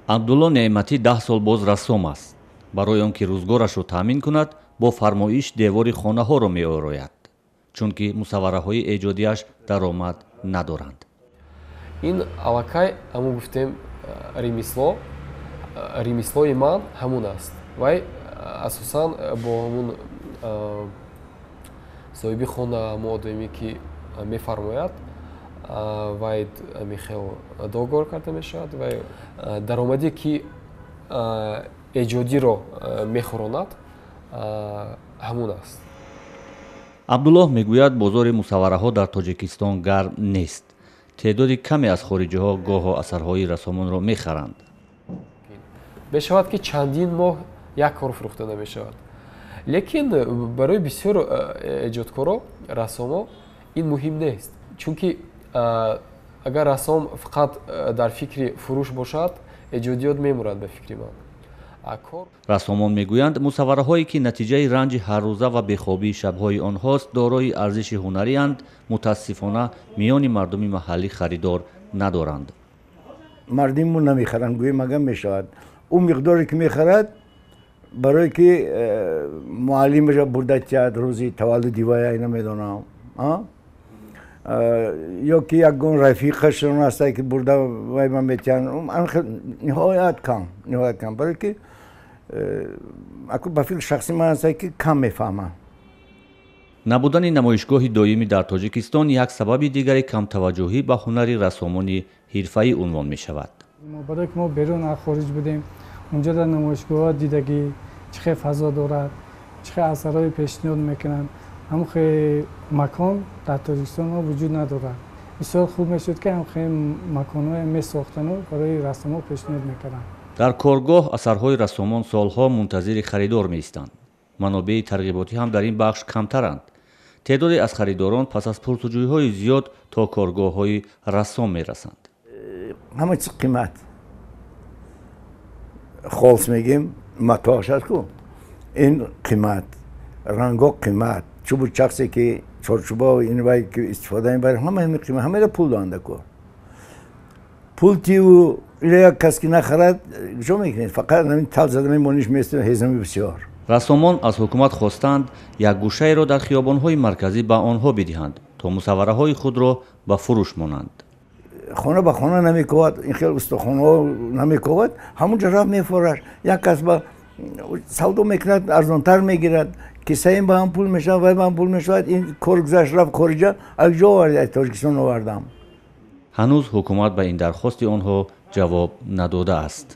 абдулло неъматӣ 10 сол боз рассом аст. барои он ки рӯзгорашро таъмин кунад бо фармоиш девори хонаҳоро меорояд, чунки мусаввараҳои эҷодиаш даромад надоранд. ин аллакай ҳамун гуфтем ремислои ман ҳамун аст. вай асосан бо ҳамун соҳиби хона, ҳамун одаме ки мефармояд, вай хел договор карда мешавад. вай даромаде ки эҷодиро мехӯронад ҳамун аст. абдуллоҳ мегӯяд бозори мусаввараҳо дар тоҷикистон гарм нест. теъдоди каме аз хориҷиҳо гоҳо асарҳои рассомонро мехаранд. мешавад ки чандин моҳ як кор фурӯхта намешавад. лекин барои бисёр эҷодкоро, рассомо ин муҳим нест. чунки агар рассом фақат дар фикри фурӯш бошад, эҷодиёт мемурад ба фикри ман. рассомон мегӯянд мусаввараҳое ки натиҷаи ранҷи ҳаррӯза ва бехобии шабҳои онҳост дорои арзиши ҳунарианд, мутаассифона миёни мардуми маҳаллӣ харидор надоранд. мардиму намехаранд, гӯем агар мешавад ӯ миқдоре ки мехарад барое ки муаллимаша бурда тиҳад рӯзи таваллуди вай айна медонам, ё ки ягон рафиқашон аста ки бурда вай ма метиҳанд, ниҳоят кам барое ки ба фикри шахси ман аста ки кам мефаҳмам. набудани намоишгоҳи доимӣ дар тоҷикистон як сабаби дигари камтаваҷҷӯҳӣ ба ҳунари рассомони ҳирфаӣ унвон мешавад. барое ки мо берун аз хориҷ будем, унҷо дар намоишгоҳҳо дидагӣ чӣ хел фазо дорад, чӣ хел асарҳои пешниҳод мекунанд, ҳамон хел макон дар тоҷикистон вуҷуд надорад. бисёр хуб мешуд ки ҳам хел маконҳое месохтану барои рассомо пешниҳод мекарданд. дар коргоҳ асарҳои рассомон солҳо мунтазири харидор меистанд. манобеи тарғиботӣ ҳам дар ин бахш камтаранд. теъдоде аз харидорон пас аз пурсуҷӯиҳои зиёд то коргоҳҳои рассом мерасанд. ҳама чиз қимат холс мегем матоъш аст ку ин қимат, ранго қимат, чӯбу чақсе ки чорчӯба ин вай ки истифода мебарем ҳама қимат, ҳамаро пул доанда ку. пул тиву ила як кас ки нахарад чо мекунед, фақат намин тал зада мемониш место ҳезами бисёр. рассомон аз ҳукумат хостанд як гӯшаеро дар хиёбонҳои марказӣ ба онҳо бидиҳанд то мусаввараҳои худро ба фурӯш монанд. хона ба хона намековад, ин хел устухонҳо намековад, ҳамунҷо рафт мефорад, як кас ба савдо мекунад, арзонтар мегирад, кисаин ба ҳам пул мешавад, вай ба ҳам пул мешавад, ин кор гузашт рафт хориҷа, аз ҷо овард тоҷикистон овардам. ҳанӯз ҳукумат ба ин дархости онҳо ҷавоб надодааст.